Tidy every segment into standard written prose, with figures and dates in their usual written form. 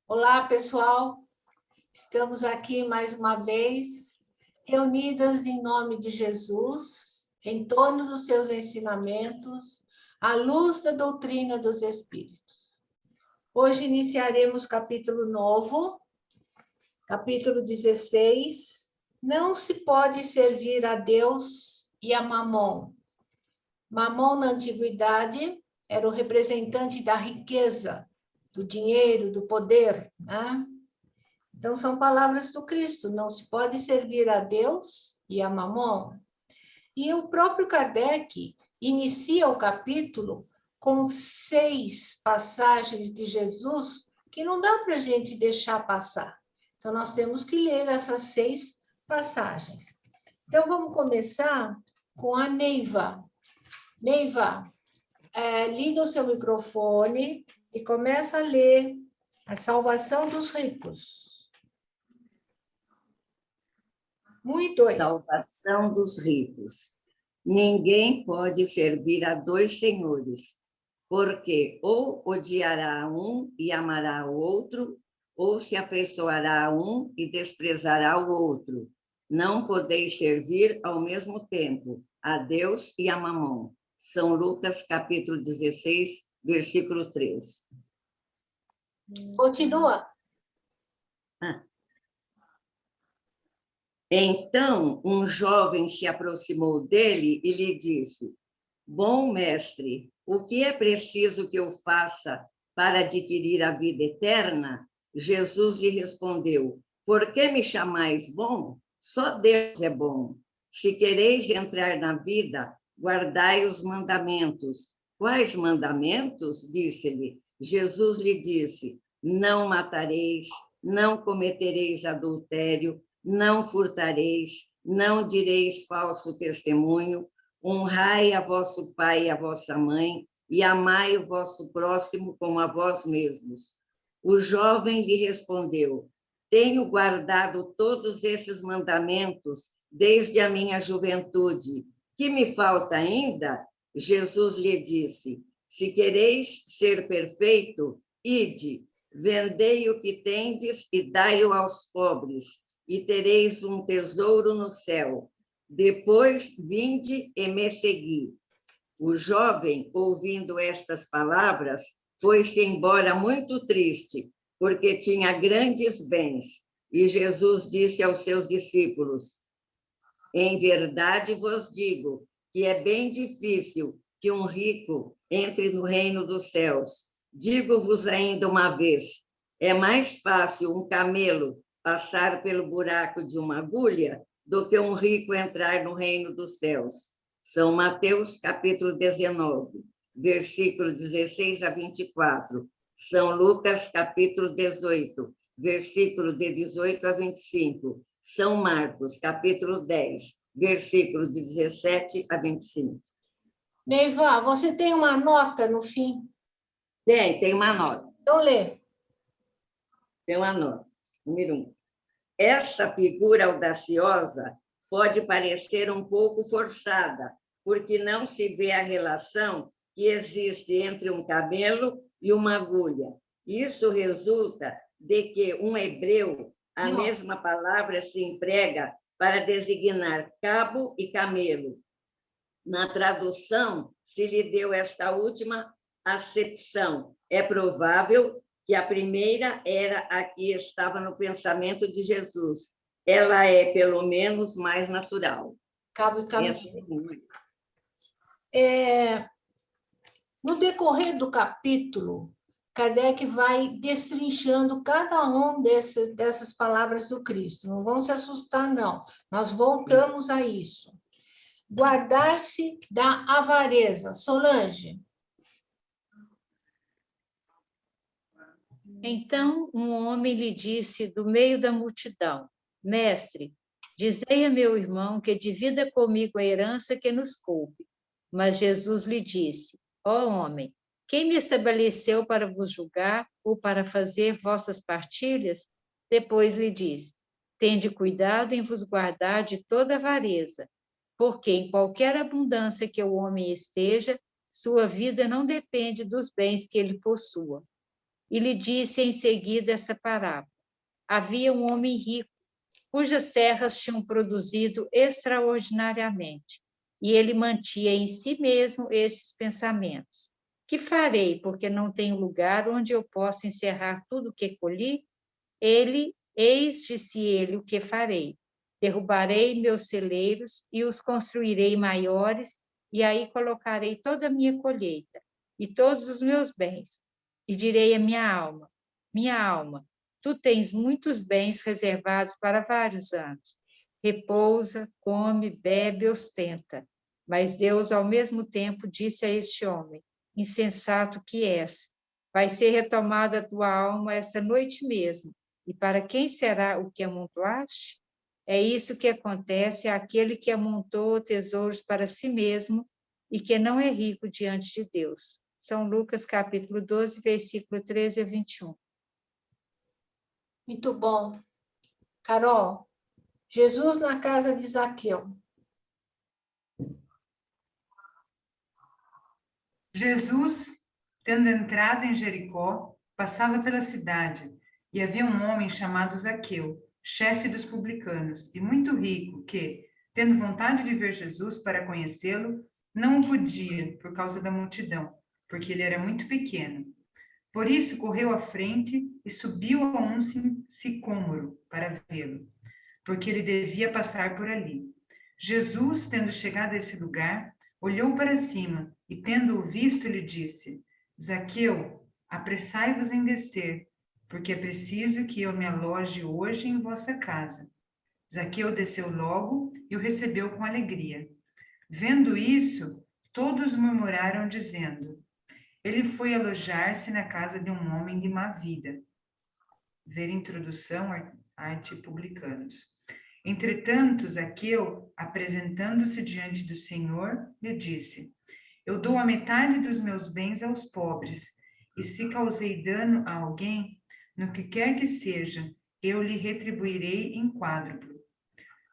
Olá, pessoal. Estamos aqui mais uma vez, reunidas em nome de Jesus, em torno dos seus ensinamentos, à luz da doutrina dos Espíritos. Hoje iniciaremos capítulo novo, capítulo 16. Não se pode servir a Deus e a Mamon. Mamon, na antiguidade, era o representante da riqueza, do dinheiro, do poder, né? Então, são palavras do Cristo, não se pode servir a Deus e a Mamon. E o próprio Kardec inicia o capítulo com 6 passagens de Jesus que não dá para a gente deixar passar. Então, nós temos que ler essas 6 passagens. Então, vamos começar com a Neiva. Neiva, liga o seu microfone e começa a ler A Salvação dos Ricos. 1 e 2. Salvação dos ricos. Ninguém pode servir a 2 senhores, porque ou odiará um e amará o outro, ou se afeiçoará a um e desprezará o outro. Não podeis servir ao mesmo tempo a Deus e a Mamon. São Lucas, capítulo 16, versículo 13. Continua. Então, um jovem se aproximou dele e lhe disse: Bom mestre, o que é preciso que eu faça para adquirir a vida eterna? Jesus lhe respondeu: Por que me chamais bom? Só Deus é bom. Se quereis entrar na vida, guardai os mandamentos. Quais mandamentos? Disse-lhe. Jesus lhe disse: Não matareis, não cometereis adultério, não furtareis, não direis falso testemunho, honrai a vosso pai e a vossa mãe, e amai o vosso próximo como a vós mesmos. O jovem lhe respondeu: Tenho guardado todos esses mandamentos desde a minha juventude. Que me falta ainda? Jesus lhe disse: Se quereis ser perfeito, ide, vendei o que tendes e dai-o aos pobres, e tereis um tesouro no céu. Depois vinde e me segui. O jovem, ouvindo estas palavras, foi-se embora muito triste, porque tinha grandes bens. E Jesus disse aos seus discípulos: Em verdade vos digo que é bem difícil que um rico entre no reino dos céus. Digo-vos ainda uma vez: é mais fácil um camelo passar pelo buraco de uma agulha do que um rico entrar no reino dos céus. São Mateus, capítulo 19, versículo 16 a 24. São Lucas, capítulo 18, versículo de 18 a 25. São Marcos, capítulo 10, versículo de 17 a 25. Neiva, você tem uma nota no fim? Tem uma nota. Então, lê. Tem uma nota. Número 1. Essa figura audaciosa pode parecer um pouco forçada, porque não se vê a relação que existe entre um camelo e uma agulha. Isso resulta de que um hebreu, a mesma palavra se emprega para designar cabo e camelo. Na tradução, se lhe deu esta última acepção. É provável que a primeira era a que estava no pensamento de Jesus. Ela é, pelo menos, mais natural. Cabo e camelo. No decorrer do capítulo, Kardec vai destrinchando cada um dessas palavras do Cristo. Não vão se assustar, não. Nós voltamos a isso. Guardar-se da avareza. Solange. Então um homem lhe disse do meio da multidão: Mestre, dizei a meu irmão que divida comigo a herança que nos coube. Mas Jesus lhe disse: Ó homem, quem me estabeleceu para vos julgar ou para fazer vossas partilhas? Depois lhe disse: Tende cuidado em vos guardar de toda avareza, porque em qualquer abundância que o homem esteja, sua vida não depende dos bens que ele possua. e lhe disse em seguida esta parábola. Havia um homem rico, cujas terras tinham produzido extraordinariamente, e ele mantinha em si mesmo esses pensamentos. Que farei, porque não tenho lugar onde eu possa encerrar tudo o que colhi? Disse ele, o que farei? Derrubarei meus celeiros e os construirei maiores, e aí colocarei toda a minha colheita e todos os meus bens. E direi à minha alma, tu tens muitos bens reservados para vários anos. Repousa, come, bebe, ostenta. Mas Deus, ao mesmo tempo, disse a este homem, insensato que és, vai ser retomada a tua alma esta noite mesmo. E para quem será o que amontoaste? É isso que acontece àquele que amontou tesouros para si mesmo e que não é rico diante de Deus. São Lucas, capítulo 12, versículo 13 a 21. Muito bom. Carol, Jesus na casa de Zaqueu. Jesus, tendo entrado em Jericó, passava pela cidade, e havia um homem chamado Zaqueu, chefe dos publicanos, e muito rico, que, tendo vontade de ver Jesus para conhecê-lo, não o podia, por causa da multidão, porque ele era muito pequeno. Por isso, correu à frente e subiu a um sicômoro para vê-lo, porque ele devia passar por ali. Jesus, tendo chegado a esse lugar, olhou para cima e, tendo-o visto, lhe disse: Zaqueu, apressai-vos em descer, porque é preciso que eu me aloje hoje em vossa casa. Zaqueu desceu logo e o recebeu com alegria. Vendo isso, todos murmuraram, dizendo: ele foi alojar-se na casa de um homem de má vida. Ver introdução, arte publicanos. Entretanto, Zaqueu, apresentando-se diante do Senhor, lhe disse: eu dou a metade dos meus bens aos pobres, e se causei dano a alguém, no que quer que seja, eu lhe retribuirei em quádruplo.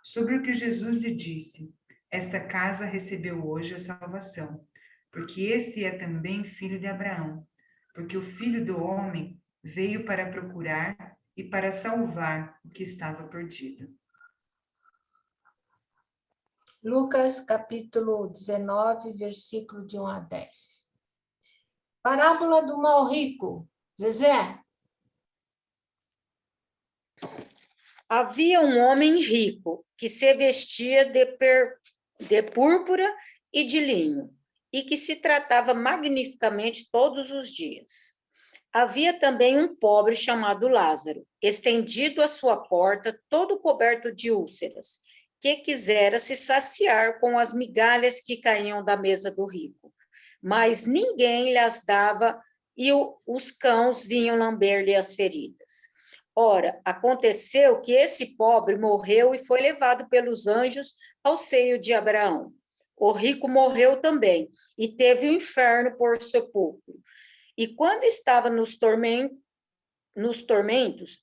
Sobre o que Jesus lhe disse: esta casa recebeu hoje a salvação, porque esse é também filho de Abraão, porque o Filho do Homem veio para procurar e para salvar o que estava perdido. Lucas, capítulo 19, versículo de 1 a 10. Parábola do mal rico. Zezé? Havia um homem rico que se vestia de púrpura e de linho, e que se tratava magnificamente todos os dias. Havia também um pobre chamado Lázaro, estendido à sua porta, todo coberto de úlceras, que quisera se saciar com as migalhas que caíam da mesa do rico. Mas ninguém lhes dava, e os cães vinham lamber-lhe as feridas. Ora, aconteceu que esse pobre morreu e foi levado pelos anjos ao seio de Abraão. O rico morreu também, e teve o inferno por sepulcro. E quando estava nos tormentos,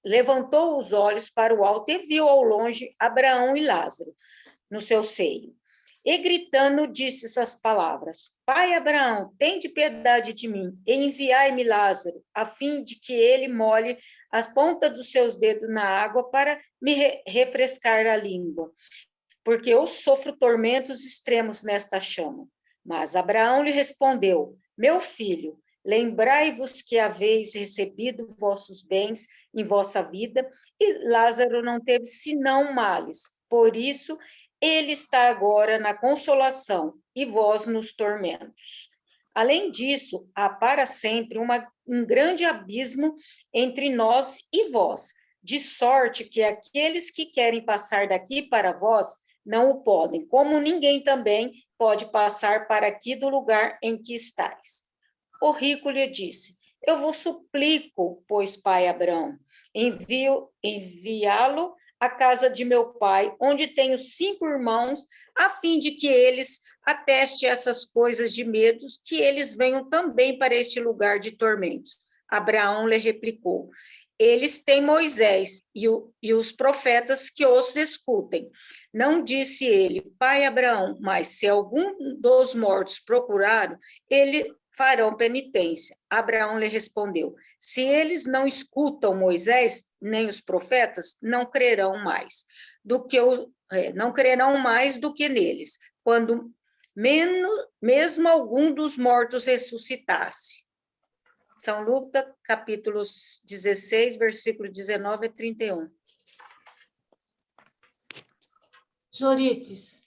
levantou os olhos para o alto e viu ao longe Abraão e Lázaro no seu seio. E gritando, disse essas palavras: Pai Abraão, tende piedade de mim, e enviai-me Lázaro, a fim de que ele molhe as pontas dos seus dedos na água para me refrescar a língua, porque eu sofro tormentos extremos nesta chama. Mas Abraão lhe respondeu: meu filho, lembrai-vos que haveis recebido vossos bens em vossa vida, e Lázaro não teve senão males. Por isso, ele está agora na consolação, e vós nos tormentos. Além disso, há para sempre um grande abismo entre nós e vós, de sorte que aqueles que querem passar daqui para vós não o podem, como ninguém também pode passar para aqui do lugar em que estáis. O rico lhe disse: eu vos suplico, pois, pai Abraão, enviá-lo à casa de meu pai, onde tenho 5 irmãos, a fim de que eles atestem essas coisas de medos, que eles venham também para este lugar de tormentos. Abraão lhe replicou: eles têm Moisés e os profetas que os escutem. Não disse ele: pai Abraão, mas se algum dos mortos procurar, ele farão penitência. Abraão lhe respondeu: se eles não escutam Moisés, nem os profetas, não crerão mais do que neles, quando mesmo algum dos mortos ressuscitasse. São Lucas, capítulos 16, versículos 19 a 31. Zorites,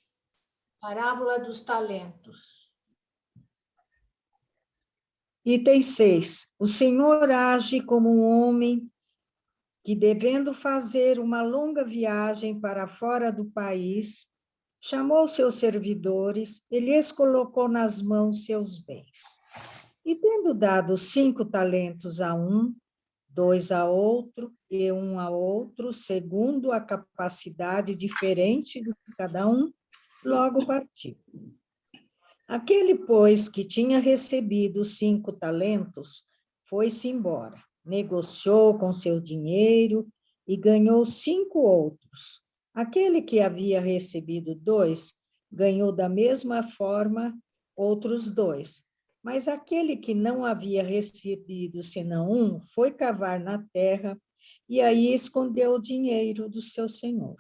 parábola dos talentos. Item 6. O Senhor age como um homem que, devendo fazer uma longa viagem para fora do país, chamou seus servidores e lhes colocou nas mãos seus bens. E tendo dado 5 talentos a um, 2 a outro e 1 a outro, segundo a capacidade diferente de cada um, logo partiu. Aquele, pois, que tinha recebido 5 talentos, foi-se embora, negociou com seu dinheiro e ganhou 5 outros. Aquele que havia recebido 2, ganhou da mesma forma outros 2. Mas aquele que não havia recebido senão 1, foi cavar na terra e aí escondeu o dinheiro do seu senhor.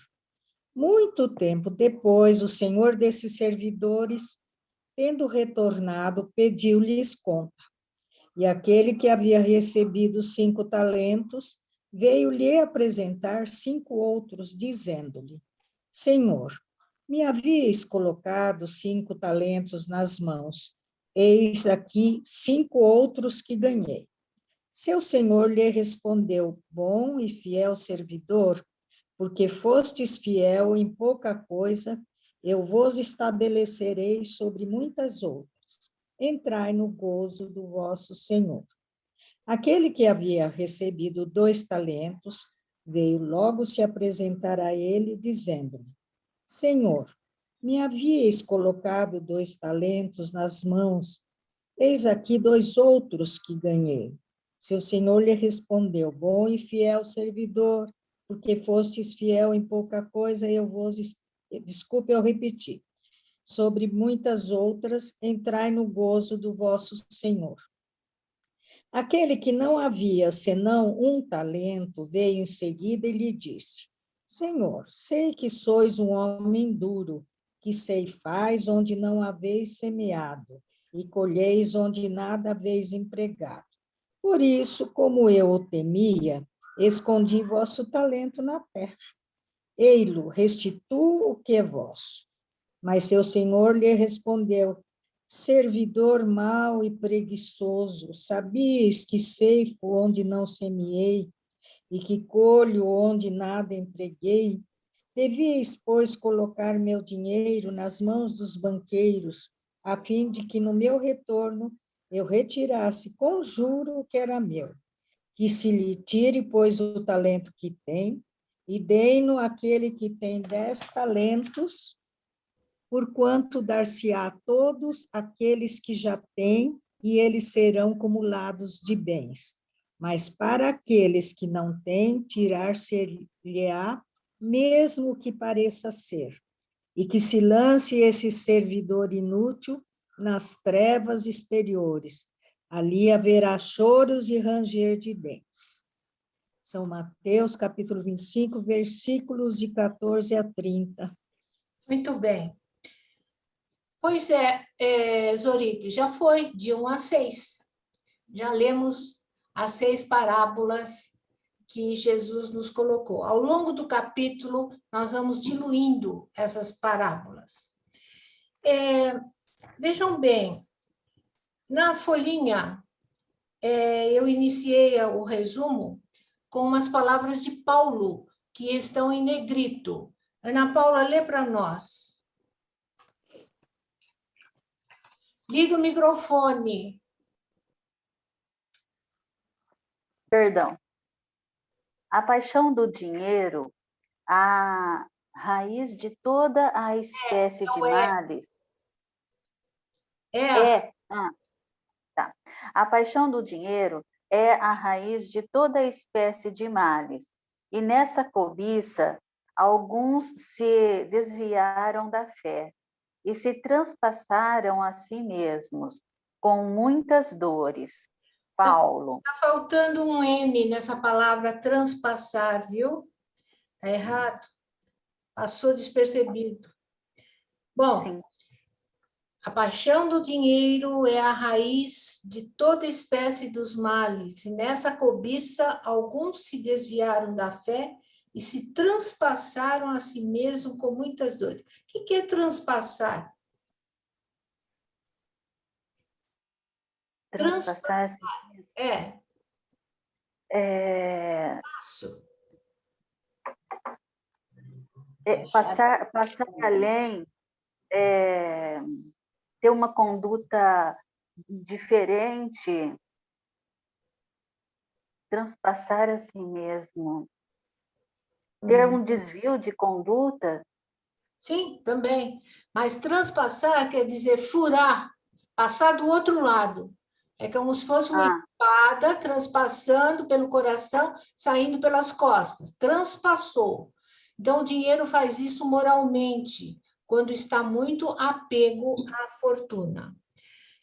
Muito tempo depois, o senhor desses servidores, tendo retornado, pediu-lhes conta. E aquele que havia recebido 5 talentos, veio-lhe apresentar 5 outros, dizendo-lhe: Senhor, me havíeis colocado 5 talentos nas mãos. Eis aqui 5 outros que ganhei. Seu senhor lhe respondeu: bom e fiel servidor, porque fostes fiel em pouca coisa, eu vos estabelecerei sobre muitas outras. Entrai no gozo do vosso Senhor. Aquele que havia recebido 2 talentos, veio logo se apresentar a ele, dizendo-lhe: Senhor, me havíeis colocado 2 talentos nas mãos, eis aqui 2 outros que ganhei. Seu senhor lhe respondeu: bom e fiel servidor, porque fostes fiel em pouca coisa, desculpe eu repetir, sobre muitas outras, entrai no gozo do vosso Senhor. Aquele que não havia senão 1 talento, veio em seguida e lhe disse: Senhor, sei que sois um homem duro, que ceifais onde não haveis semeado, e colheis onde nada haveis empregado. Por isso, como eu o temia, escondi vosso talento na terra. Ei-lo, restituo o que é vosso. Mas seu senhor lhe respondeu: servidor mau e preguiçoso, sabias que ceifo onde não semeei, e que colho onde nada empreguei? Devíeis, pois, colocar meu dinheiro nas mãos dos banqueiros, a fim de que no meu retorno eu retirasse com juro o que era meu. Que se lhe tire, pois, o talento que tem, e dei-no àquele que tem 10 talentos, porquanto dar-se-á a todos aqueles que já têm, e eles serão acumulados de bens. Mas para aqueles que não têm, tirar-se-lhe-á, mesmo que pareça ser, e que se lance esse servidor inútil nas trevas exteriores. Ali haverá choros e ranger de dentes. São Mateus, capítulo 25, versículos de 14 a 30. Muito bem. Pois Zorite, já foi de 1 a 6. Já lemos as 6 parábolas que Jesus nos colocou. Ao longo do capítulo, nós vamos diluindo essas parábolas. Vejam bem, na folhinha, eu iniciei o resumo com umas palavras de Paulo, que estão em negrito. Ana Paula, lê para nós. Liga o microfone. Perdão. A paixão do dinheiro, a raiz de toda a espécie de males. Tá. A paixão do dinheiro é a raiz de toda a espécie de males. E nessa cobiça, alguns se desviaram da fé e se transpassaram a si mesmos, com muitas dores. Paulo. Está faltando um N nessa palavra transpassar, viu? Está errado. Passou despercebido. Bom, Sim. a paixão do dinheiro é a raiz de toda espécie dos males, e nessa cobiça alguns se desviaram da fé e se transpassaram a si mesmos com muitas dores. O que é transpassar? Transpassar assim. Fácil. Passar além, ter uma conduta diferente, transpassar a si mesmo, ter um desvio de conduta. Sim, também. Mas transpassar quer dizer furar, passar do outro lado. É como se fosse uma espada transpassando pelo coração, saindo pelas costas. Transpassou. Então, o dinheiro faz isso moralmente, quando está muito apego à fortuna.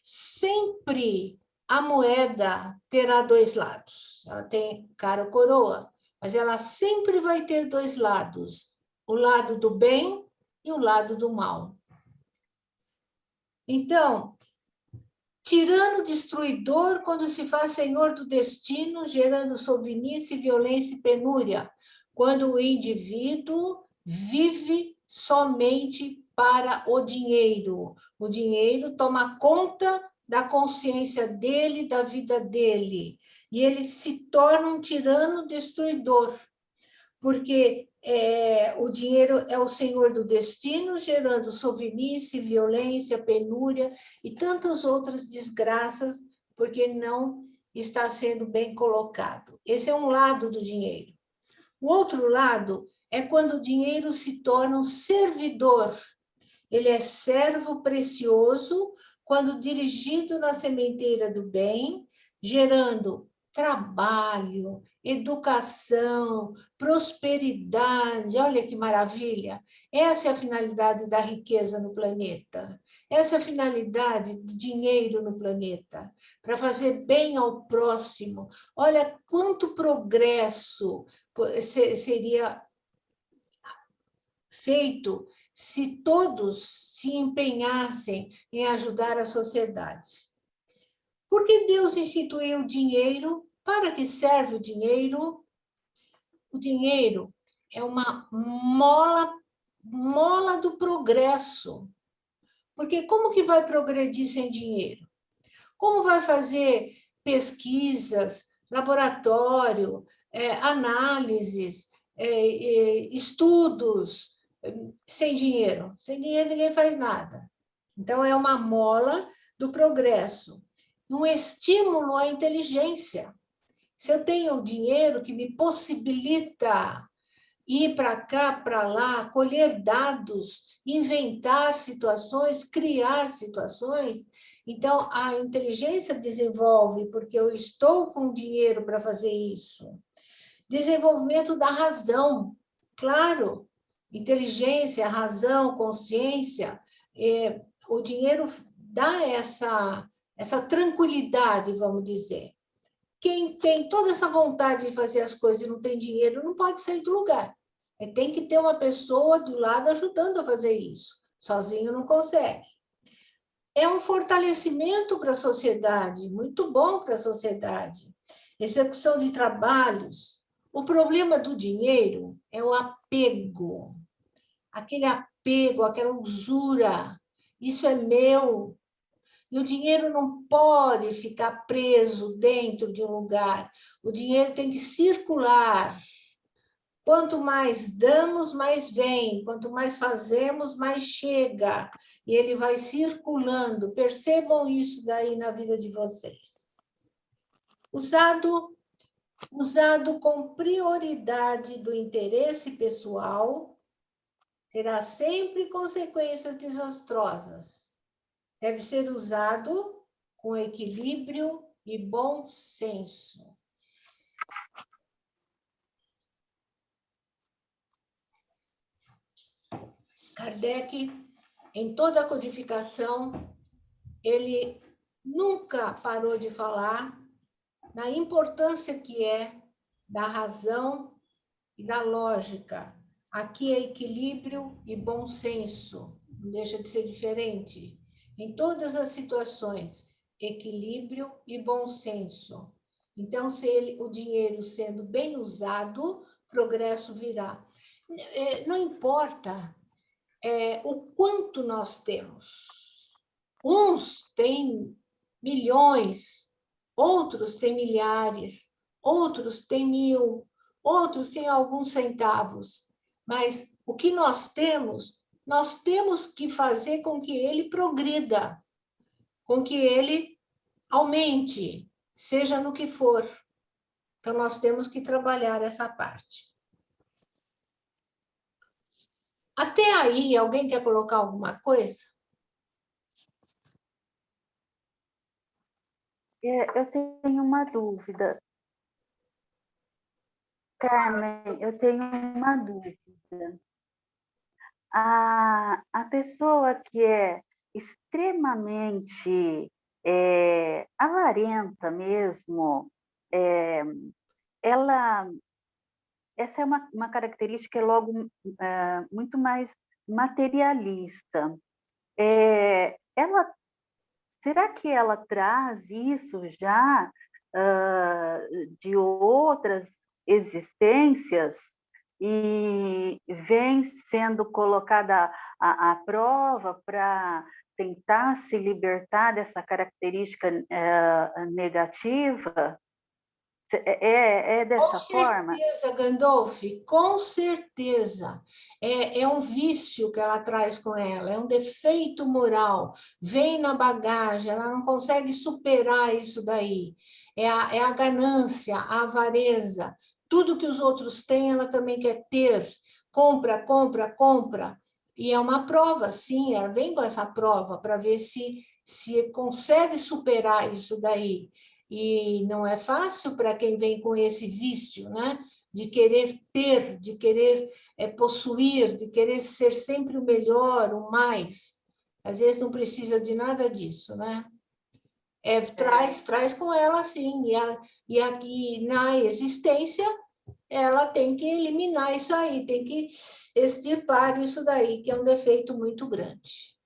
Sempre a moeda terá dois lados. Ela tem cara ou coroa, mas ela sempre vai ter dois lados. O lado do bem e o lado do mal. Então, tirano destruidor quando se faz senhor do destino, gerando sovinice, violência e penúria, quando o indivíduo vive somente para o dinheiro. O dinheiro toma conta da consciência dele, da vida dele, e ele se torna um tirano destruidor, porque o dinheiro é o senhor do destino, gerando sovinice, violência, penúria e tantas outras desgraças, porque não está sendo bem colocado. Esse é um lado do dinheiro. O outro lado é quando o dinheiro se torna um servidor. Ele é servo precioso quando dirigido na sementeira do bem, gerando trabalho, educação, prosperidade. Olha que maravilha! Essa é a finalidade da riqueza no planeta. Essa é a finalidade do dinheiro no planeta, para fazer bem ao próximo. Olha quanto progresso seria feito se todos se empenhassem em ajudar a sociedade. Por que Deus instituiu o dinheiro? Para que serve o dinheiro? O dinheiro é uma mola do progresso. Porque como que vai progredir sem dinheiro? Como vai fazer pesquisas, laboratório, análises, estudos sem dinheiro? Sem dinheiro ninguém faz nada. Então, é uma mola do progresso. Um estímulo à inteligência. Se eu tenho dinheiro que me possibilita ir para cá, para lá, colher dados, inventar situações, criar situações, então a inteligência desenvolve, porque eu estou com dinheiro para fazer isso. Desenvolvimento da razão, claro, inteligência, razão, consciência, o dinheiro dá essa tranquilidade, vamos dizer. Quem tem toda essa vontade de fazer as coisas e não tem dinheiro, não pode sair do lugar. Tem que ter uma pessoa do lado ajudando a fazer isso. Sozinho não consegue. É um fortalecimento para a sociedade, muito bom para a sociedade. Execução de trabalhos. O problema do dinheiro é o apego. Aquele apego, aquela usura. Isso é meu. E o dinheiro não pode ficar preso dentro de um lugar. O dinheiro tem que circular. Quanto mais damos, mais vem. Quanto mais fazemos, mais chega. E ele vai circulando. Percebam isso daí na vida de vocês. Usado com prioridade do interesse pessoal, terá sempre consequências desastrosas. Deve ser usado com equilíbrio e bom senso. Kardec, em toda a codificação, ele nunca parou de falar na importância que é da razão e da lógica. Aqui é equilíbrio e bom senso, não deixa de ser diferente. Em todas as situações, equilíbrio e bom senso. Então, o dinheiro sendo bem usado, progresso virá. Não importa o quanto nós temos. Uns têm milhões, outros têm milhares, outros têm 1000, outros têm alguns centavos. Mas o que nós temos que fazer com que ele progrida, com que ele aumente, seja no que for. Então, nós temos que trabalhar essa parte. Até aí, alguém quer colocar alguma coisa? Eu tenho uma dúvida. Carmen, eu tenho uma dúvida. A pessoa que é extremamente avarenta mesmo, essa é uma característica logo muito mais materialista. Será que ela traz isso já de outras existências e vem sendo colocada à prova para tentar se libertar dessa característica negativa? É dessa forma? Com certeza, Gandolf, com certeza. É um vício que ela traz com ela, é um defeito moral, vem na bagagem, ela não consegue superar isso daí. É a ganância, a avareza, tudo que os outros têm, ela também quer ter. Compra, compra, compra. E é uma prova, sim, ela vem com essa prova para ver se consegue superar isso daí. E não é fácil para quem vem com esse vício, né? De querer ter, de querer possuir, de querer ser sempre o melhor, o mais. Às vezes não precisa de nada disso, né? Traz com ela, sim. E aqui na existência, ela tem que eliminar isso aí, tem que extirpar isso daí, que é um defeito muito grande.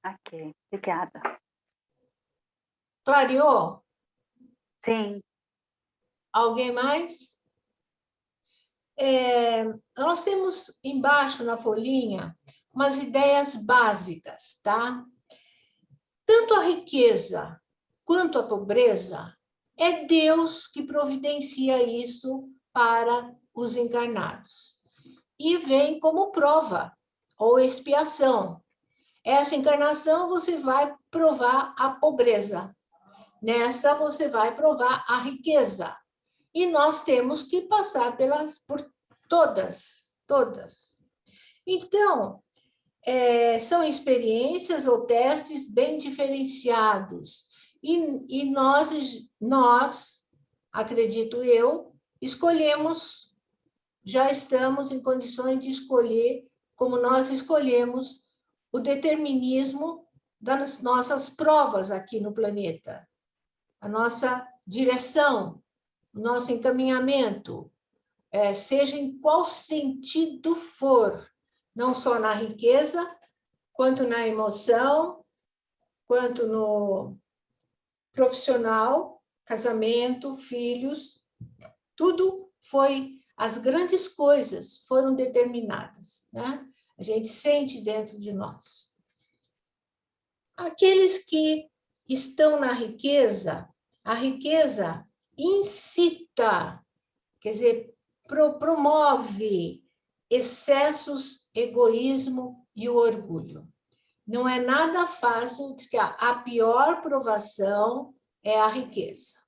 Ok, obrigada. Clareou? Sim. Alguém mais? Nós temos embaixo na folhinha umas ideias básicas, tá? Tanto a riqueza quanto a pobreza, é Deus que providencia isso para os encarnados. E vem como prova ou expiação. Essa encarnação você vai provar a pobreza. Nessa você vai provar a riqueza. E nós temos que passar por todas. Então, são experiências ou testes bem diferenciados. E nós, acredito eu, escolhemos, já estamos em condições de escolher, como nós escolhemos o determinismo das nossas provas aqui no planeta, a nossa direção, o nosso encaminhamento, seja em qual sentido for, não só na riqueza, quanto na emoção, quanto no profissional, casamento, filhos, tudo as grandes coisas foram determinadas, né? A gente sente dentro de nós. Aqueles que estão na riqueza, a riqueza incita, quer dizer, promove excessos, egoísmo e o orgulho. Não é nada fácil, diz que a pior provação é a riqueza.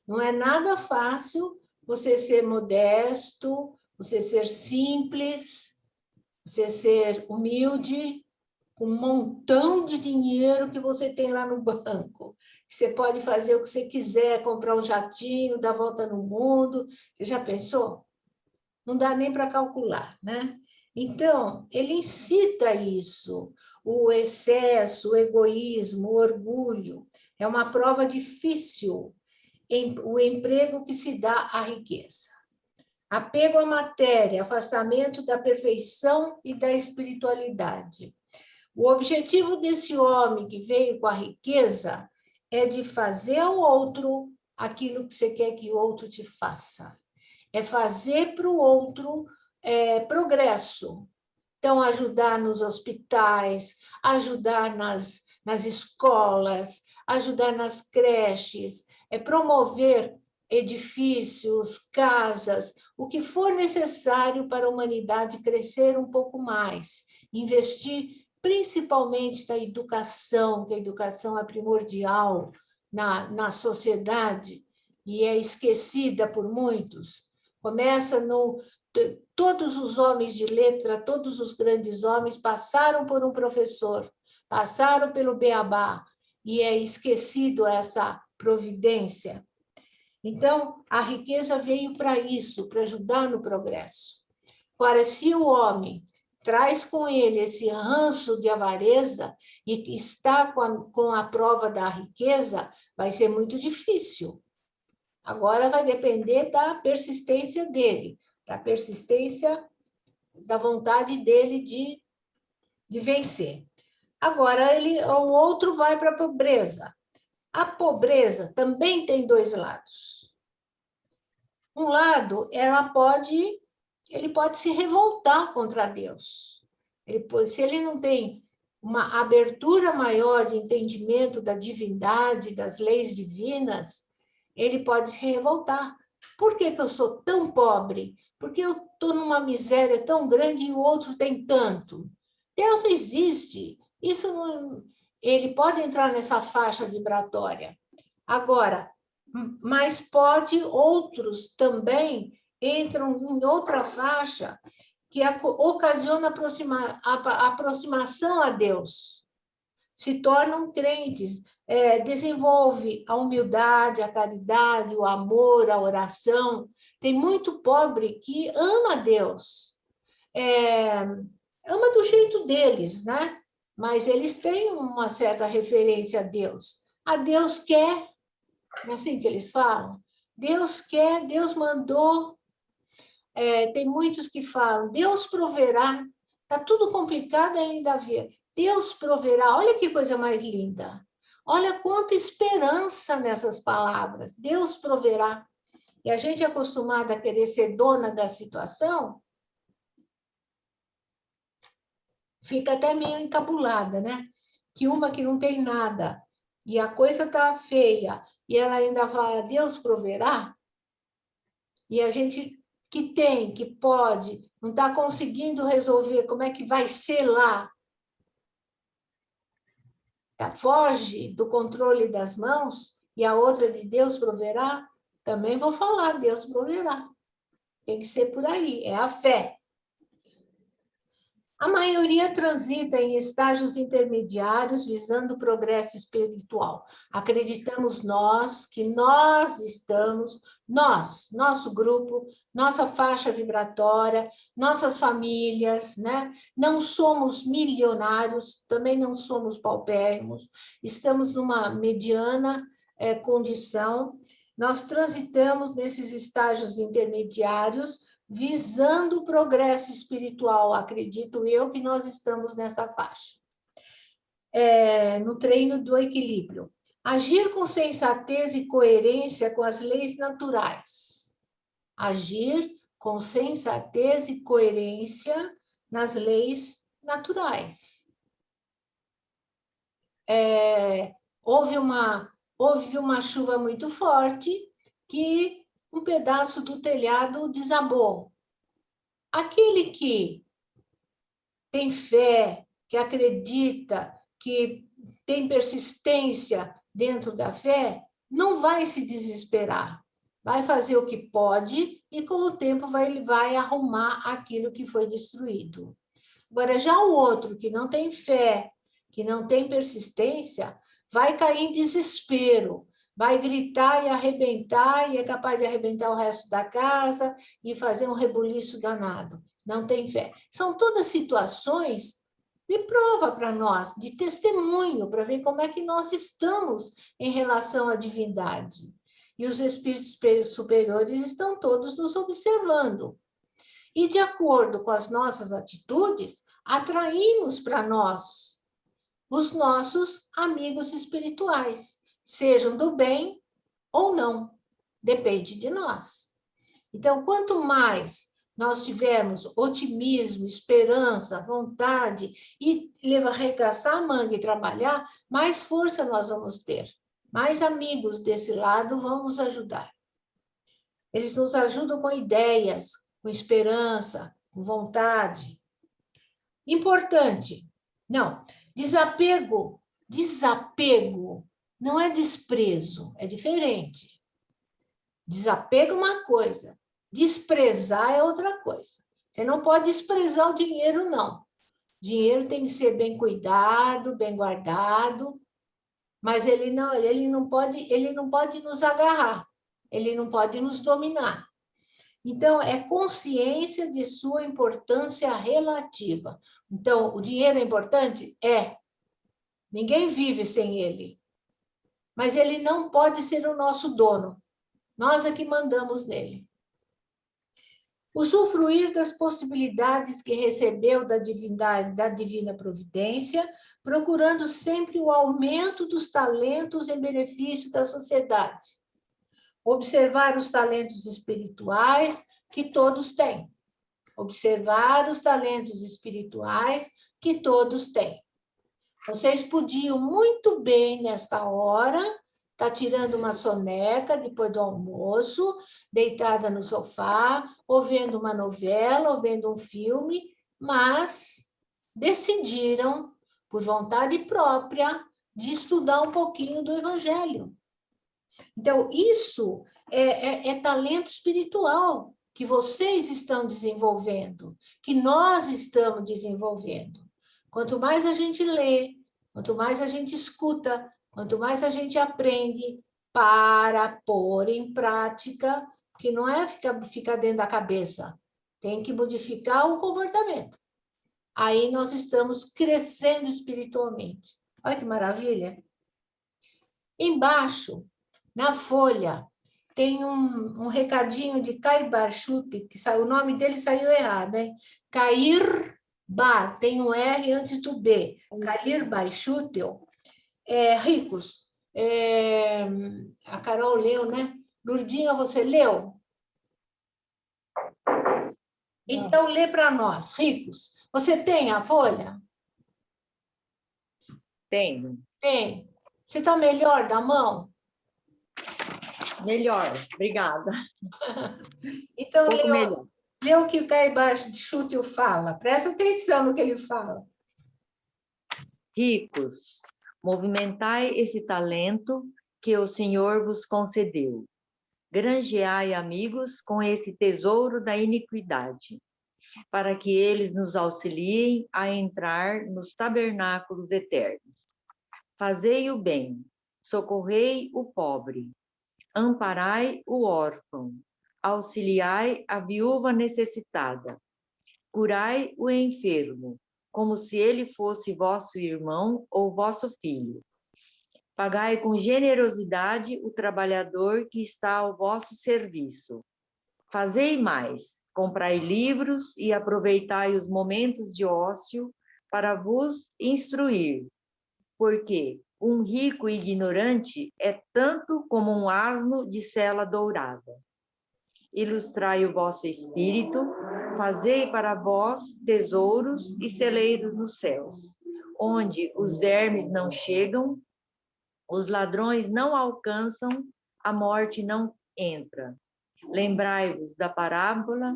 Não é nada fácil você ser modesto, você ser simples, você ser humilde, com um montão de dinheiro que você tem lá no banco. Você pode fazer o que você quiser, comprar um jatinho, dar volta no mundo. Você já pensou? Não dá nem para calcular, né? Então, ele incita isso, o excesso, o egoísmo, o orgulho. É uma prova difícil, o emprego que se dá à riqueza. Apego à matéria, afastamento da perfeição e da espiritualidade. O objetivo desse homem que veio com a riqueza é de fazer ao outro aquilo que você quer que o outro te faça. É fazer para o outro progresso. Então, ajudar nos hospitais, ajudar nas escolas, ajudar nas creches, promover edifícios, casas, o que for necessário para a humanidade crescer um pouco mais, investir principalmente na educação, que a educação é primordial na sociedade e é esquecida por muitos. Começa no... Todos os homens de letra, todos os grandes homens passaram por um professor, passaram pelo beabá, e é esquecido essa providência. Então, a riqueza veio para isso, para ajudar no progresso. Agora, se o homem traz com ele esse ranço de avareza e está com a prova da riqueza, vai ser muito difícil. Agora vai depender da persistência dele, da persistência, da vontade dele de vencer. Agora, o outro vai para a pobreza. A pobreza também tem dois lados. Um lado, ele pode se revoltar contra Deus. Se ele não tem uma abertura maior de entendimento da divindade, das leis divinas, ele pode se revoltar. Por que eu sou tão pobre? Por que eu estou numa miséria tão grande e o outro tem tanto? Deus não existe. Isso não... Ele pode entrar nessa faixa vibratória. Agora, mas outros também entram em outra faixa que ocasiona a aproximação a Deus. Se tornam crentes, desenvolve a humildade, a caridade, o amor, a oração. Tem muito pobre que ama Deus. Ama do jeito deles, né? Mas eles têm uma certa referência a Deus. A Deus quer, é assim que eles falam. Deus quer, Deus mandou. Tem muitos que falam, Deus proverá. Está tudo complicado ainda a ver. Deus proverá. Olha que coisa mais linda. Olha quanta esperança nessas palavras. Deus proverá. E a gente é acostumada a querer ser dona da situação, fica até meio encabulada, né? Que uma que não tem nada e a coisa está feia e ela ainda fala, Deus proverá, e a gente que tem, que pode, não está conseguindo resolver como é que vai ser lá, foge do controle das mãos, e a outra de Deus proverá, também vou falar, Deus proverá. Tem que ser por aí, é a fé. A maioria transita em estágios intermediários visando o progresso espiritual. Acreditamos que nós estamos, nosso grupo, nossa faixa vibratória, nossas famílias, né? Não somos milionários, também não somos paupérrimos, estamos numa mediana condição. Nós transitamos nesses estágios intermediários visando o progresso espiritual, acredito eu que nós estamos nessa faixa. No treino do equilíbrio. Agir com sensatez e coerência com as leis naturais. Agir com sensatez e coerência nas leis naturais. Houve uma chuva muito forte que um pedaço do telhado desabou. Aquele que tem fé, que acredita, que tem persistência dentro da fé, não vai se desesperar. Vai fazer o que pode e, com o tempo, vai arrumar aquilo que foi destruído. Agora, já o outro que não tem fé, que não tem persistência, vai cair em desespero, vai gritar e arrebentar, e é capaz de arrebentar o resto da casa e fazer um rebuliço danado. Não tem fé. São todas situações de prova para nós, de testemunho, para ver como é que nós estamos em relação à divindade. E os espíritos superiores estão todos nos observando. E, de acordo com as nossas atitudes, atraímos para nós os nossos amigos espirituais, sejam do bem ou não, depende de nós. Então, quanto mais nós tivermos otimismo, esperança, vontade e arregaçar a manga e trabalhar, mais força nós vamos ter. Mais amigos desse lado vão nos ajudar. Eles nos ajudam com ideias, com esperança, com vontade. Importante. Não, desapego não é desprezo, é diferente. Desapego é uma coisa, desprezar é outra coisa. Você não pode desprezar o dinheiro, não. Dinheiro tem que ser bem cuidado, bem guardado, mas ele não pode nos agarrar, ele não pode nos dominar. Então, é consciência de sua importância relativa. Então, o dinheiro é importante? É. Ninguém vive sem ele. Mas ele não pode ser o nosso dono. Nós é que mandamos nele. Usufruir das possibilidades que recebeu da divindade, da divina providência, procurando sempre o aumento dos talentos em benefício da sociedade. Observar os talentos espirituais que todos têm. Observar os talentos espirituais que todos têm. Vocês podiam muito bem, nesta hora, estar tirando uma soneca depois do almoço, deitada no sofá, ou vendo uma novela, ou vendo um filme, mas decidiram, por vontade própria, de estudar um pouquinho do Evangelho. Então, isso é talento espiritual que vocês estão desenvolvendo, que nós estamos desenvolvendo. Quanto mais a gente lê, quanto mais a gente escuta, quanto mais a gente aprende para pôr em prática, que não é ficar dentro da cabeça, tem que modificar o comportamento. Aí nós estamos crescendo espiritualmente. Olha que maravilha! Embaixo, na folha, tem um recadinho de Cair Barchute, que o nome dele saiu errado, hein? Cair Bar, tem um R antes do B. Cair Barchute, ricos. A Carol leu, né? Lurdinha, você leu? Então, lê para nós, ricos. Você tem a folha? Tenho. Tem. Você está melhor da mão? Melhor, obrigada. Então, Melhor. lê o que o Cair Barchute fala. Presta atenção no que ele fala. Ricos, movimentai esse talento que o Senhor vos concedeu. Granjeai amigos com esse tesouro da iniquidade, para que eles nos auxiliem a entrar nos tabernáculos eternos. Fazei o bem, socorrei o pobre, amparai o órfão, auxiliai a viúva necessitada, curai o enfermo, como se ele fosse vosso irmão ou vosso filho. Pagai com generosidade o trabalhador que está ao vosso serviço. Fazei mais, comprai livros e aproveitai os momentos de ócio para vos instruir, porque um rico ignorante é tanto como um asno de sela dourada. Ilustrai o vosso espírito, fazei para vós tesouros e celeiros nos céus, onde os vermes não chegam, os ladrões não alcançam, a morte não entra. Lembrai-vos da parábola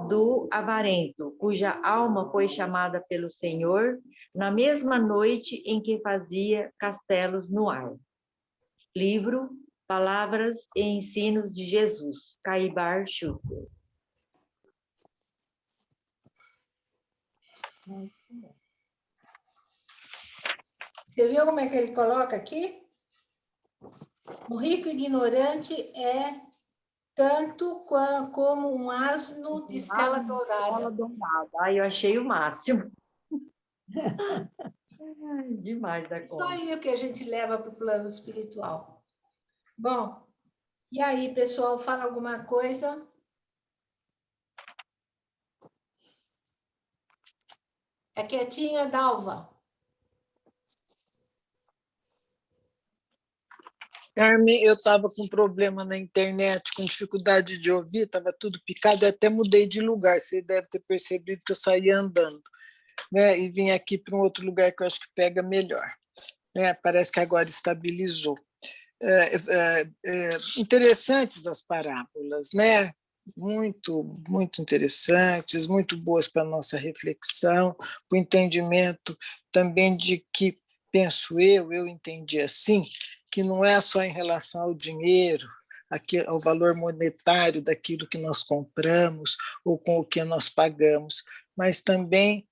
do avarento, cuja alma foi chamada pelo Senhor na mesma noite em que fazia castelos no ar. Livro Palavras e Ensinos de Jesus, Cair Barchute. Você viu como é que ele coloca aqui? O rico ignorante é tanto como um asno de estela dourada. Ai, eu achei o máximo. Ai, demais da Só conta. aí o que a gente leva para o plano espiritual. Bom, e aí, pessoal, fala alguma coisa? É quietinha, Dalva? Carmen, eu estava com problema na internet, com dificuldade de ouvir, estava tudo picado, eu até mudei de lugar, você deve ter percebido que eu saí andando, né? E vim aqui para um outro lugar que eu acho que pega melhor. Né? Parece que agora estabilizou. Interessantes as parábolas, né? Muito interessantes, muito boas para a nossa reflexão, para o entendimento também de que, penso eu entendi assim, que não é só em relação ao dinheiro, ao valor monetário daquilo que nós compramos ou com o que nós pagamos, mas também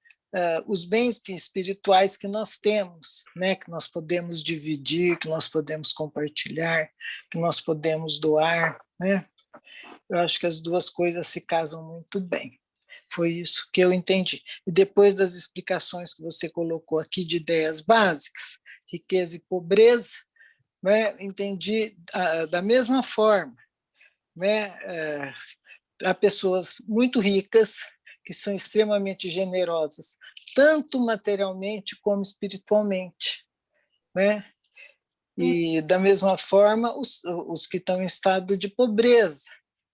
os bens espirituais que nós temos, né, que nós podemos dividir, que nós podemos compartilhar, que nós podemos doar, né? Eu acho que as duas coisas se casam muito bem. Foi isso que eu entendi. E depois das explicações que você colocou aqui de ideias básicas, riqueza e pobreza, né, entendi da mesma forma. Né? Há pessoas muito ricas que são extremamente generosas, tanto materialmente como espiritualmente. Né? E, da mesma forma, os que estão em estado de pobreza.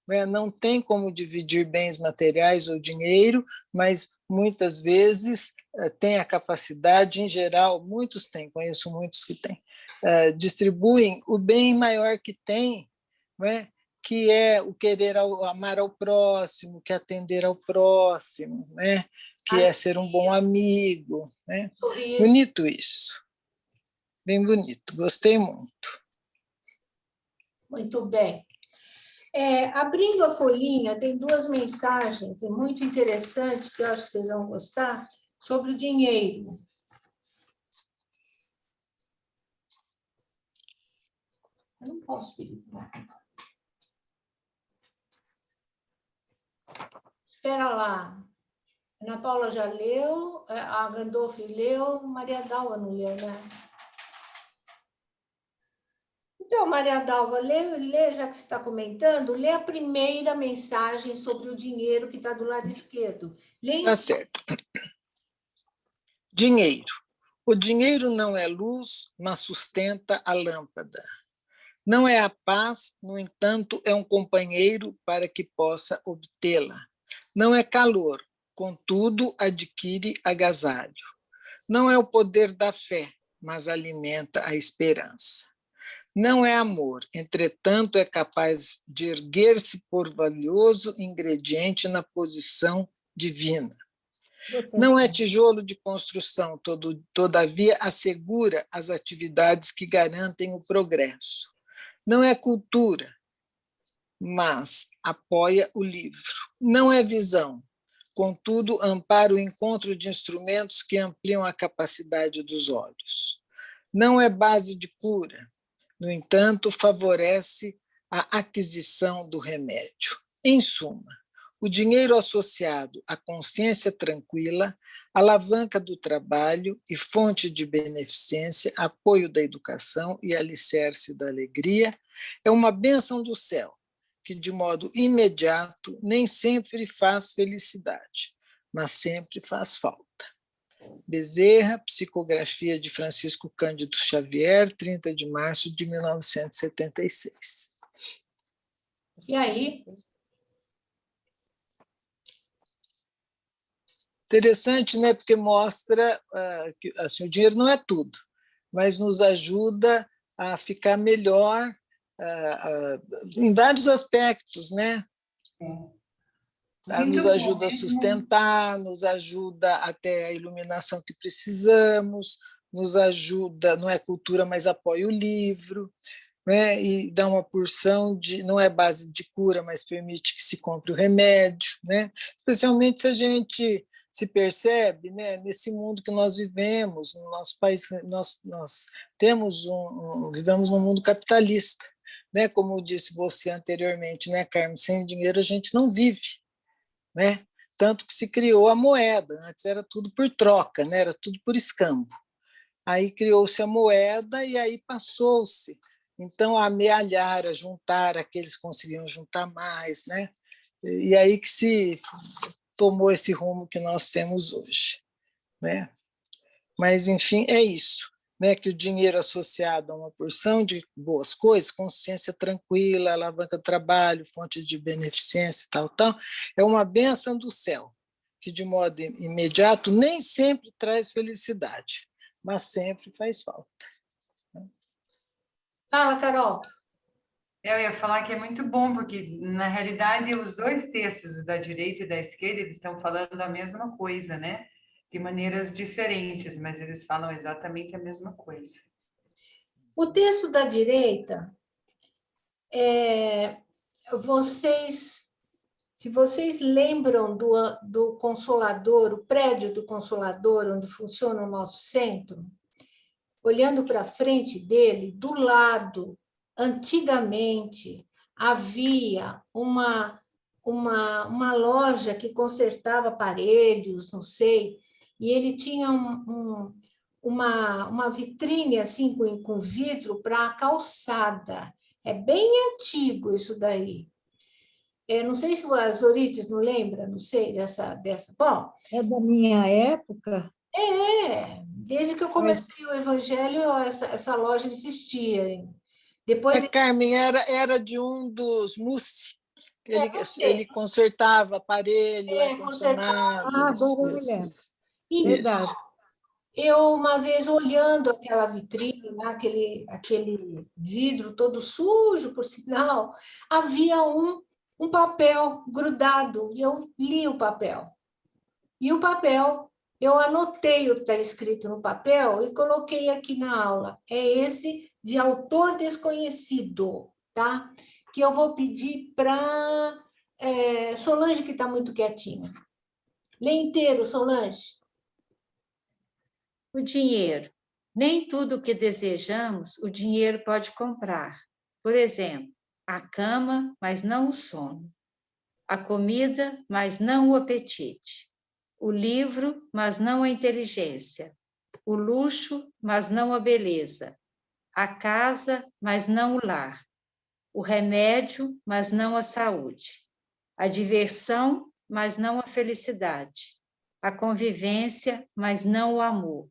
Né? Não tem como dividir bens materiais ou dinheiro, mas muitas vezes tem a capacidade, em geral, muitos têm, conheço muitos que têm, distribuem o bem maior que têm, né? Que é o querer amar ao próximo, que é atender ao próximo, né? Que é ser um bom amigo. Né? Bonito isso. Bem bonito, gostei muito. Muito bem. Abrindo a folhinha, tem duas mensagens muito interessantes, que eu acho que vocês vão gostar, sobre o dinheiro. Eu não posso pedir. Espera lá. Ana Paula já leu, a Gandolfi leu, Maria Dalva não leu, né? Então, Maria Dalva, lê, já que você está comentando, lê a primeira mensagem sobre o dinheiro que está do lado esquerdo. Tá certo. Dinheiro. O dinheiro não é luz, mas sustenta a lâmpada. Não é a paz, no entanto, é um companheiro para que possa obtê-la. Não é calor, contudo, adquire agasalho. Não é o poder da fé, mas alimenta a esperança. Não é amor, entretanto, é capaz de erguer-se por valioso ingrediente na posição divina. Não é tijolo de construção, todavia assegura as atividades que garantem o progresso. Não é cultura, mas apoia o livro. Não é visão, contudo, ampara o encontro de instrumentos que ampliam a capacidade dos olhos. Não é base de cura, no entanto, favorece a aquisição do remédio. Em suma, o dinheiro associado à consciência tranquila, alavanca do trabalho e fonte de beneficência, apoio da educação e alicerce da alegria, é uma bênção do céu, que de modo imediato nem sempre faz felicidade, mas sempre faz falta. Bezerra, psicografia de Francisco Cândido Xavier, 30 de março de 1976. E aí? Interessante, né? Porque mostra que assim, o dinheiro não é tudo, mas nos ajuda a ficar melhor em vários aspectos, né? Nos ajuda a sustentar, nos ajuda até a iluminação que precisamos, nos ajuda, não é cultura, mas apoia o livro, né? E dá uma porção de, não é base de cura, mas permite que se compre o remédio, né? Especialmente se a gente se percebe, né, nesse mundo que nós vivemos, no nosso país, nós temos vivemos num mundo capitalista, né, como disse você anteriormente, né, Carmen, sem dinheiro a gente não vive, né? Tanto que se criou a moeda, antes era tudo por troca, né, era tudo por escambo. Aí criou-se a moeda e aí passou-se, então, a amealhar, a juntar aqueles que conseguiam juntar mais, né? E aí que se tomou esse rumo que nós temos hoje, né? Mas, enfim, é isso, né? Que o dinheiro associado a uma porção de boas coisas, consciência tranquila, alavanca do trabalho, fonte de beneficência, tal, é uma bênção do céu, que de modo imediato nem sempre traz felicidade, mas sempre faz falta. Fala, Carol. Eu ia falar que é muito bom, porque, na realidade, os dois textos, da direita e da esquerda, eles estão falando a mesma coisa, né? De maneiras diferentes, mas eles falam exatamente a mesma coisa. O texto da direita, se vocês lembram do Consolador, o prédio do Consolador, onde funciona o nosso centro, olhando para frente dele, do lado, antigamente, havia uma loja que consertava aparelhos, não sei, e ele tinha uma vitrine assim com vidro para a calçada. É bem antigo isso daí. Eu não sei se as Orites não lembra, não sei dessa. Bom, É da minha época? Desde que eu comecei o Evangelho, essa loja existia. Depois Carmen, era de um dos Mussi. Ele consertava aparelho, ar-condicionado. Agora eu me lembro. Verdade. Eu, uma vez, olhando aquela vitrine, né, aquele vidro todo sujo, por sinal, havia um papel grudado, e eu li o papel. E o papel, eu anotei o que está escrito no papel e coloquei aqui na aula. É esse de autor desconhecido, tá? Que eu vou pedir para Solange, que está muito quietinha. Lê inteiro, Solange. O dinheiro. Nem tudo o que desejamos o dinheiro pode comprar. Por exemplo, a cama, mas não o sono. A comida, mas não o apetite. O livro, mas não a inteligência. O luxo, mas não a beleza. A casa, mas não o lar. O remédio, mas não a saúde. A diversão, mas não a felicidade. A convivência, mas não o amor.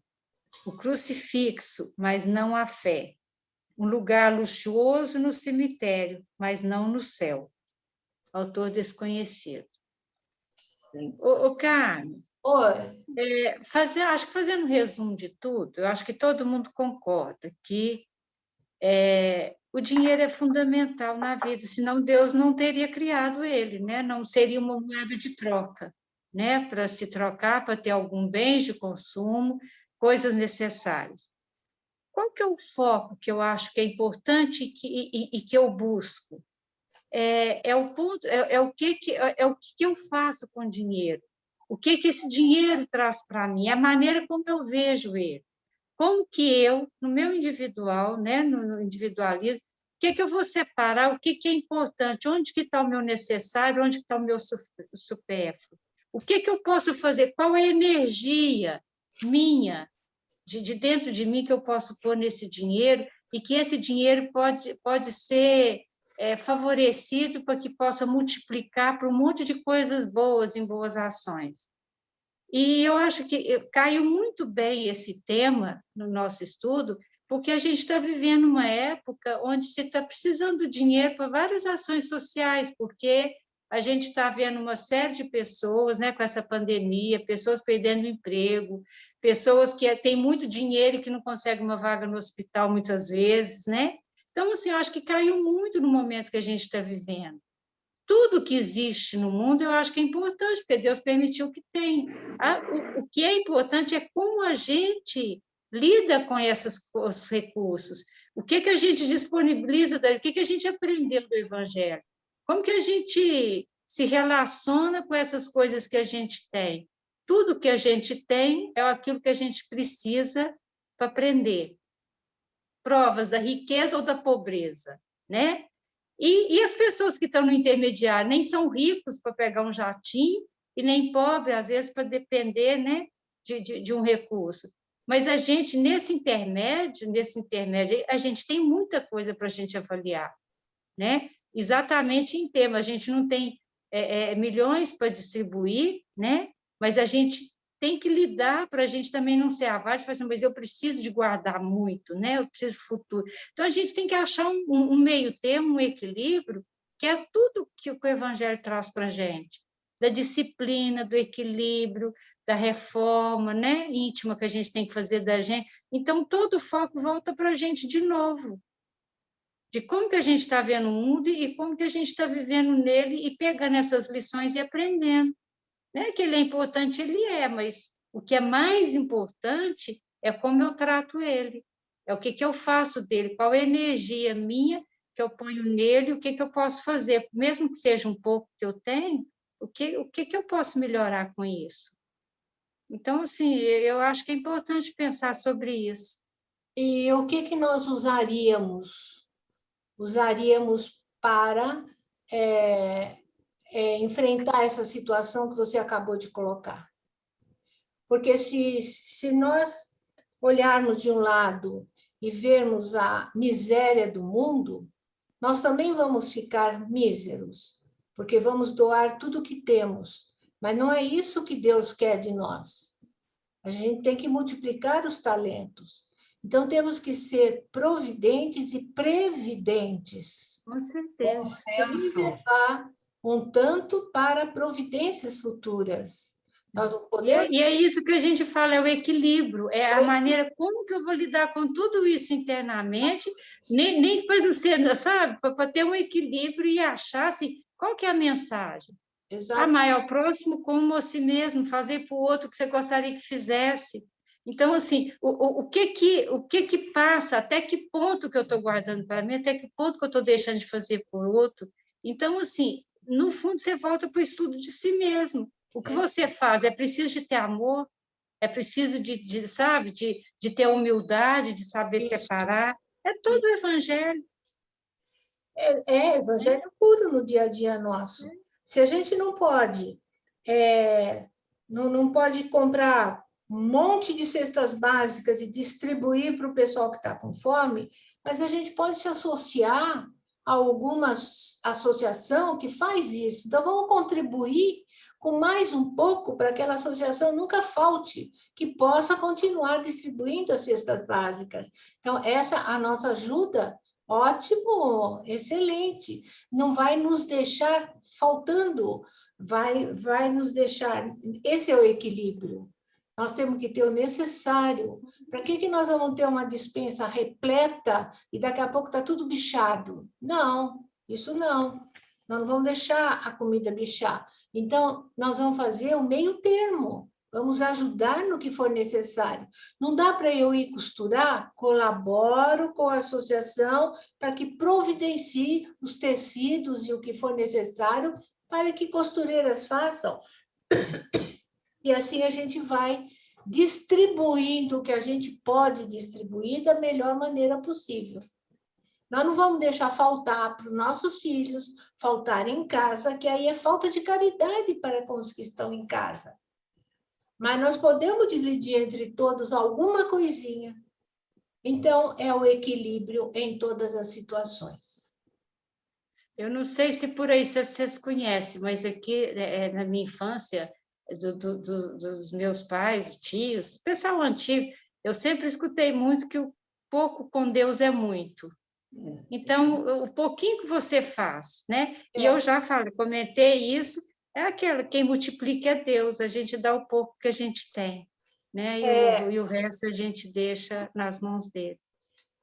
O crucifixo, mas não a fé. Um lugar luxuoso no cemitério, mas não no céu. Autor desconhecido. Ô, Carmen, acho que fazendo um resumo de tudo, eu acho que todo mundo concorda que o dinheiro é fundamental na vida, senão Deus não teria criado ele, né? Não seria uma moeda de troca, né? Para se trocar, para ter algum bem de consumo, coisas necessárias. Qual que é o foco que eu acho que é importante e que eu busco? O que eu faço com o dinheiro? O que esse dinheiro traz para mim? A maneira como eu vejo ele. Como que eu, no meu individual, né, no individualismo, o que eu vou separar? O que é importante? Onde que está o meu necessário? Onde que está o meu supérfluo? O que eu posso fazer? Qual é a energia minha, de dentro de mim, que eu posso pôr nesse dinheiro e que esse dinheiro pode ser favorecido para que possa multiplicar para um monte de coisas boas em boas ações. E eu acho que caiu muito bem esse tema no nosso estudo, porque a gente está vivendo uma época onde se está precisando de dinheiro para várias ações sociais, porque a gente está vendo uma série de pessoas, né, com essa pandemia, pessoas perdendo emprego, pessoas que têm muito dinheiro e que não conseguem uma vaga no hospital muitas vezes, né? Então, assim, eu acho que caiu muito no momento que a gente está vivendo. Tudo que existe no mundo, eu acho que é importante, porque Deus permitiu que tenha. O que é importante é como a gente lida com esses recursos. O que a gente disponibiliza, o que a gente aprendeu do Evangelho. Como que a gente se relaciona com essas coisas que a gente tem. tudo que a gente tem é aquilo que a gente precisa para aprender. Provas da riqueza ou da pobreza, né? E as pessoas que estão no intermediário nem são ricos para pegar um jatinho e nem pobres, às vezes, para depender, né, de um recurso. Mas a gente, nesse intermédio, a gente tem muita coisa para a gente avaliar, né? Exatamente em tema. A gente não tem milhões para distribuir, né? Mas a gente tem que lidar para a gente também não ser avaro, falar assim, mas eu preciso de guardar muito, né? Eu preciso do futuro. Então, a gente tem que achar um meio termo, um equilíbrio, que é tudo que o Evangelho traz para a gente, da disciplina, do equilíbrio, da reforma, né, íntima que a gente tem que fazer da gente. Então, todo o foco volta para a gente de novo, de como que a gente está vendo o mundo e como que a gente está vivendo nele e pegando essas lições e aprendendo. Né? Que ele é importante, ele é, mas o que é mais importante é como eu trato ele, é o que eu faço dele, qual é a energia minha que eu ponho nele, o que eu posso fazer, mesmo que seja um pouco que eu tenho, o que eu posso melhorar com isso? Então, assim, eu acho que é importante pensar sobre isso. E o que nós usaríamos? Usaríamos para enfrentar essa situação que você acabou de colocar. Porque se nós olharmos de um lado e vermos a miséria do mundo, nós também vamos ficar míseros, porque vamos doar tudo que temos. Mas não é isso que Deus quer de nós. A gente tem que multiplicar os talentos. Então, temos que ser providentes e previdentes. Com certeza. Reservar um tanto para providências futuras. Nós não podemos... E é isso que a gente fala, é o equilíbrio, é a maneira como que eu vou lidar com tudo isso internamente, nem depois não ser, sabe, para ter um equilíbrio e achar assim, qual que é a mensagem? Exato. Amar ao próximo como a si mesmo, fazer para o outro o que você gostaria que fizesse. Então, assim, o que passa, até que ponto que eu estou guardando para mim, até que ponto que eu estou deixando de fazer por outro. Então, assim, no fundo, você volta para o estudo de si mesmo. O que você faz? É preciso de ter amor, é preciso sabe, de ter humildade, de saber separar. É todo o evangelho. Evangelho puro no dia a dia nosso. Se a gente não pode, não pode comprar um monte de cestas básicas e distribuir para o pessoal que está com fome, mas a gente pode se associar a alguma associação que faz isso. Então, vamos contribuir com mais um pouco para que aquela associação nunca falte, que possa continuar distribuindo as cestas básicas. Então, essa a nossa ajuda, ótimo, excelente. Não vai nos deixar faltando, vai nos deixar... Esse é o equilíbrio. Nós temos que ter o necessário. Para que nós vamos ter uma despensa repleta e daqui a pouco está tudo bichado? Não, isso não. Nós não vamos deixar a comida bichar. Então, nós vamos fazer o meio termo. Vamos ajudar no que for necessário. Não dá para eu ir costurar? Colaboro com a associação para que providencie os tecidos e o que for necessário para que costureiras façam. E assim a gente vai distribuindo o que a gente pode distribuir da melhor maneira possível. Nós não vamos deixar faltar para os nossos filhos, faltar em casa, que aí é falta de caridade para com os que estão em casa. Mas nós podemos dividir entre todos alguma coisinha. Então, é o equilíbrio em todas as situações. Eu não sei se por aí vocês conhecem, mas aqui, na minha infância, dos meus pais, tios, pessoal antigo, eu sempre escutei muito que o pouco com Deus é muito. Então, o pouquinho que você faz, né? E eu já comentei isso, é aquela, quem multiplica é Deus, a gente dá o pouco que a gente tem, né? E o resto a gente deixa nas mãos dele.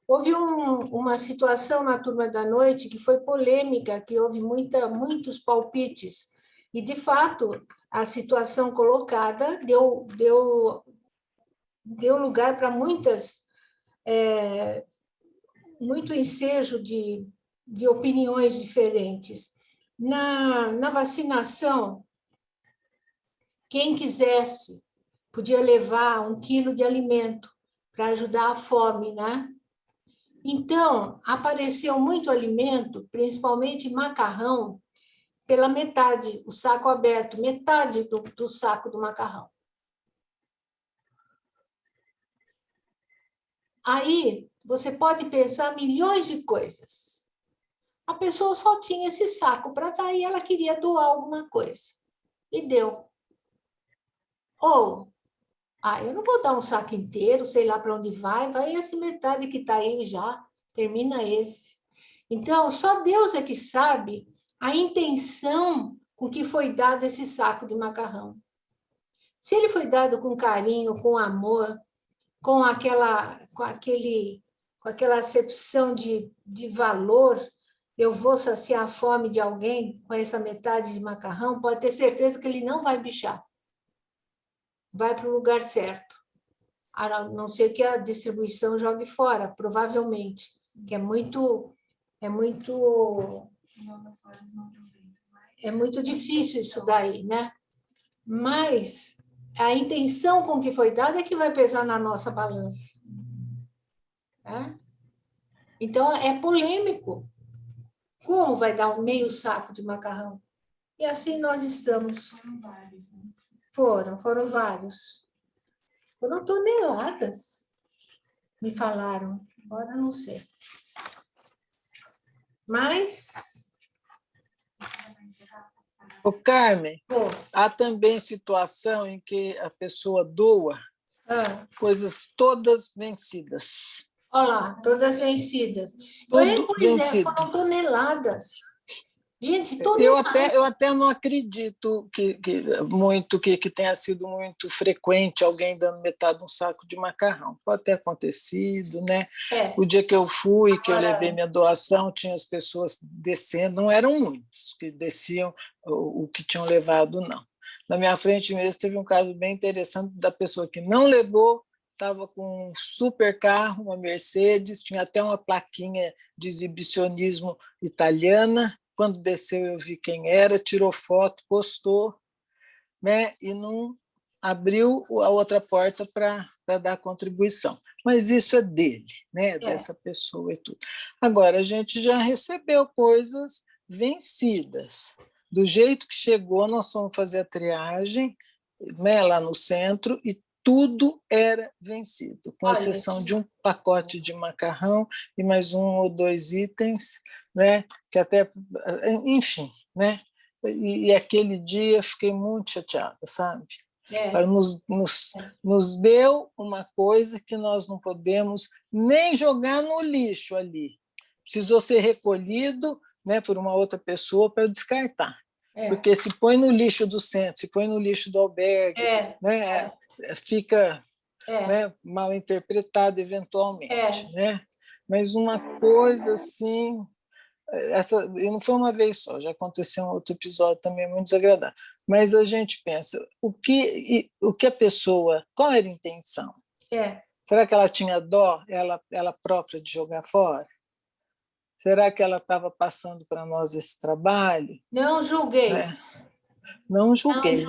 Houve uma situação na turma da noite que foi polêmica, que houve muitos palpites, e, de fato, a situação colocada deu lugar para muito ensejo de opiniões diferentes. Na vacinação, Quem quisesse podia levar 1 quilo de alimento para ajudar a fome, né? Então, apareceu muito alimento, principalmente macarrão, pela metade, o saco aberto, metade do saco do macarrão. Aí, você pode pensar milhões de coisas. A pessoa só tinha esse saco para dar e ela queria doar alguma coisa. E deu. Ou, eu não vou dar um saco inteiro, sei lá para onde vai essa metade que está aí já, termina esse. Então, só Deus é que sabe a intenção com que foi dado esse saco de macarrão. Se ele foi dado com carinho, com amor, com aquela acepção de valor, eu vou saciar a fome de alguém com essa metade de macarrão, pode ter certeza que ele não vai bichar. Vai para o lugar certo. A não ser que a distribuição jogue fora, provavelmente, que é muito difícil isso daí, né? Mas a intenção com que foi dada é que vai pesar na nossa balança. Né? Então, é polêmico. Como vai dar um meio saco de macarrão? E assim nós estamos. Foram vários. Né? Foram vários. Foram toneladas, me falaram. Agora não sei. Mas... Ô, Carmen, há também situação em que a pessoa doa coisas todas vencidas. Olha lá, todas vencidas. Tudo vencido. Foram toneladas. Gente, eu até não acredito que tenha sido muito frequente alguém dando metade de um saco de macarrão. Pode ter acontecido, né? O dia que eu fui, que eu levei minha doação, tinha as pessoas descendo, não eram muitos que desciam o que tinham levado, não. Na minha frente mesmo teve um caso bem interessante da pessoa que não levou, estava com um super carro, uma Mercedes, tinha até uma plaquinha de exibicionismo italiana. Quando desceu, eu vi quem era, tirou foto, postou, né? E não abriu a outra porta para dar contribuição. Mas isso é dele, né? Dessa pessoa e tudo. Agora, a gente já recebeu coisas vencidas. Do jeito que chegou, nós fomos fazer a triagem, né, lá no centro, e tudo era vencido, com exceção de um pacote de macarrão e mais 1 ou 2 itens, né, que até, enfim, né, e aquele dia fiquei muito chateada, sabe? Nos deu uma coisa que nós não podemos nem jogar no lixo ali, precisou ser recolhido, né, por uma outra pessoa para descartar, porque se põe no lixo do centro, se põe no lixo do albergue, né, fica né, mal interpretado eventualmente, né? Mas uma coisa assim, e não foi uma vez só, já aconteceu um outro episódio também muito desagradável. Mas a gente pensa, o que a pessoa, qual era a intenção? Será que ela tinha dó, ela própria, de jogar fora? Será que ela estava passando para nós esse trabalho? Não julguei. Né? Não julguei.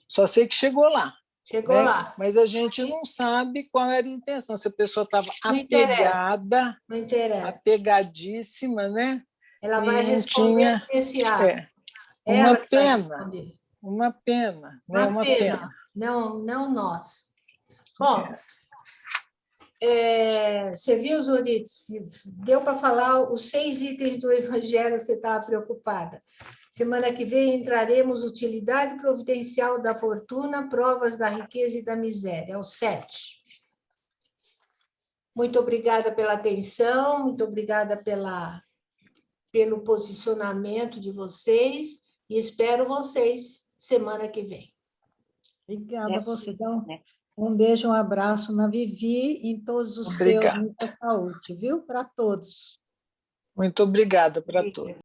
Só sei que chegou lá. Chegou lá. Mas a gente não sabe qual era a intenção. Se a pessoa estava apegada, apegadíssima, né? Ela vai responder esse ato. Uma pena. Uma pena. Né? Uma pena. Não nós. Bom, você viu, Zorites? Deu para falar os 6 itens do Evangelho, você estava preocupada. Semana que vem entraremos utilidade providencial da fortuna, provas da riqueza e da miséria, o 7. Muito obrigada pela atenção, muito obrigada pelo posicionamento de vocês e espero vocês semana que vem. Obrigada a você. Então, um beijo, um abraço na Vivi e em todos os seus, muita saúde, viu? Para todos. Muito obrigada para todos.